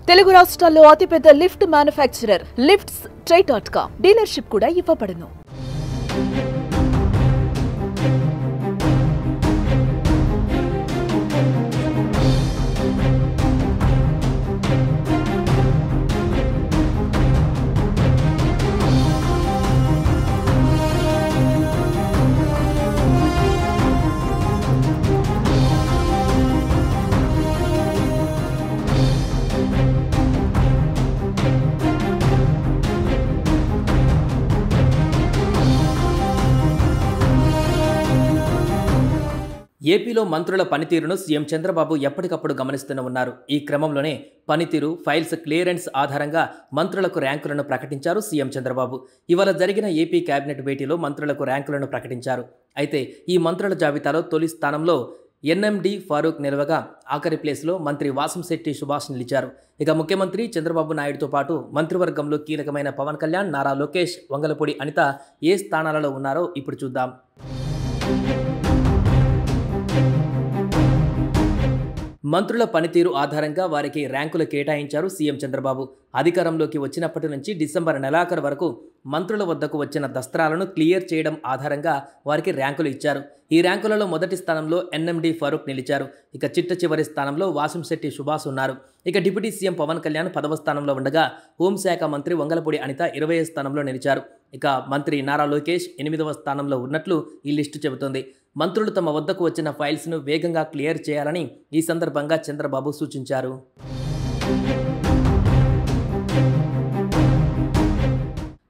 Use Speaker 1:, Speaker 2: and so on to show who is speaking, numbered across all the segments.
Speaker 1: తెలుగు రాష్ట్రాల్లో అతిపెద్ద lift manufacturer lifts ట్రై.com dealership కూడా ఇవ్వబడును.
Speaker 2: ఏపీలో మంత్రుల పనితీరును సీఎం చంద్రబాబు ఎప్పటికప్పుడు గమనిస్తూనే ఉన్నారు. ఈ క్రమంలోనే పనితీరు, ఫైల్స్ క్లియరెన్స్ ఆధారంగా మంత్రులకు ర్యాంకులను ప్రకటించారు సీఎం చంద్రబాబు. ఇవాళ జరిగిన ఏపీ కేబినెట్ భేటీలో మంత్రులకు ర్యాంకులను ప్రకటించారు. అయితే ఈ మంత్రుల జాబితాలో తొలి స్థానంలో ఎన్ఎండి ఫారూక్ నిలవగా ఆఖరి ప్లేస్లో మంత్రి వాసంశెట్టి సుభాష్ నిలిచారు. ఇక ముఖ్యమంత్రి చంద్రబాబు నాయుడుతో పాటు మంత్రివర్గంలో కీలకమైన పవన్ కళ్యాణ్, నారా లోకేష్, వంగలపూడి అనిత ఏ స్థానాలలో ఉన్నారో ఇప్పుడు చూద్దాం. మంత్రుల పనితీరు ఆధారంగా వారికి ర్యాంకులు కేటాయించారు సీఎం చంద్రబాబు. అధికారంలోకి వచ్చినప్పటి నుంచి డిసెంబర్ నెలాఖరు వరకు మంత్రుల వద్దకు వచ్చిన దస్త్రాలను క్లియర్ చేయడం ఆధారంగా వారికి ర్యాంకులు ఇచ్చారు. ఈ ర్యాంకులలో మొదటి స్థానంలో ఎన్ఎండి ఫారూక్ నిలిచారు. ఇక చిట్ట చివరి స్థానంలో వాసంశెట్టి సుభాష్ ఉన్నారు. ఇక డిప్యూటీ సీఎం పవన్ కళ్యాణ్ 10వ స్థానంలో ఉండగా హోంశాఖ మంత్రి వంగలపూడి అనిత 20వ స్థానంలో నిలిచారు. ఇక మంత్రి నారా లోకేష్ 8వ స్థానంలో ఉన్నట్లు ఈ లిస్టు చెబుతోంది. మంత్రులు తమ వద్దకు వచ్చిన ఫైల్స్ను వేగంగా క్లియర్ చేయాలని ఈ సందర్భంగా చంద్రబాబు సూచించారు.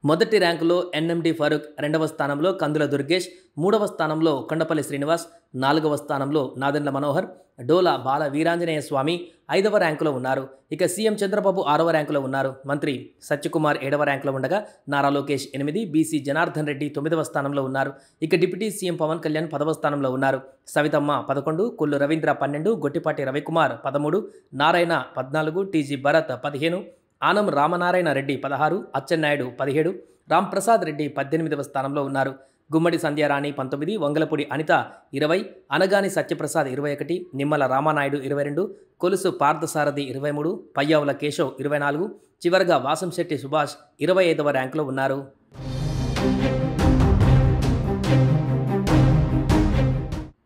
Speaker 2: మొదటి ర్యాంకులో ఎన్ఎండి ఫారూక్, 2వ స్థానంలో కందుల దుర్గేష్, 3వ స్థానంలో కొండపల్లి శ్రీనివాస్, 4వ స్థానంలో నాదెండ్ల మనోహర్, డోలా బాల వీరాంజనేయ స్వామి 5వ ర్యాంకులో ఉన్నారు. ఇక సీఎం చంద్రబాబు 6వ ర్యాంకులో ఉన్నారు. మంత్రి సత్యకుమార్ 7వ ర్యాంకులో ఉండగా నారా లోకేష్ 8, బీసీ జనార్దన్ రెడ్డి 9వ స్థానంలో ఉన్నారు. ఇక డిప్యూటీ సీఎం పవన్ కళ్యాణ్ 10వ స్థానంలో ఉన్నారు. సవితమ్మ 11, కొల్లు రవీంద్ర 12, గొట్టిపాటి రవికుమార్ 13, నారాయణ 14, టీజీ భరత్ 15, ఆనం రామనారాయణ రెడ్డి 16, అచ్చెన్నాయుడు 17, రాంప్రసాద్ రెడ్డి 18వ స్థానంలో ఉన్నారు. గుమ్మడి సంధ్యారాణి 19, వంగలపూడి అనిత 20, అనగాని సత్యప్రసాద్ 21, నిమ్మల రామానాయుడు 22, కొలుసు పార్థసారథి 23, పయ్యావుల కేశవ్ 24, చివరగా వాసంశెట్టి సుభాష్ 25వ ర్యాంకులో ఉన్నారు.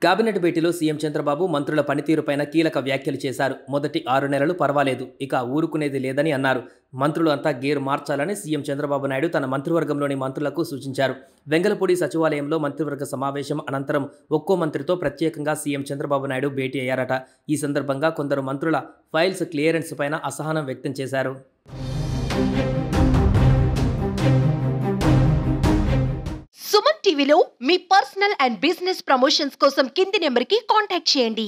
Speaker 2: కేబినెట్ భేటీలో సీఎం చంద్రబాబు మంత్రుల పనితీరుపైన కీలక వ్యాఖ్యలు చేశారు. మొదటి 6 నెలలు పర్వాలేదు, ఇక ఊరుకునేది లేదని అన్నారు. మంత్రులు అంతా గేరు మార్చాలని సీఎం చంద్రబాబు నాయుడు తన మంత్రివర్గంలోని మంత్రులకు సూచించారు. వెంగళపూడి సచివాలయంలో మంత్రివర్గ సమావేశం అనంతరం ఒక్కో మంత్రితో ప్రత్యేకంగా సీఎం చంద్రబాబు నాయుడు భేటీ అయ్యారట. ఈ సందర్భంగా కొందరు మంత్రుల ఫైల్స్ క్లియరెన్స్ పైన అసహనం వ్యక్తం చేశారు.
Speaker 3: సుమన్ టీవీలో మీ పర్సనల్ అండ్ బిజినెస్ ప్రమోషన్స్ కోసం కింది నెంబర్కి కాంటాక్ట్ చేయండి.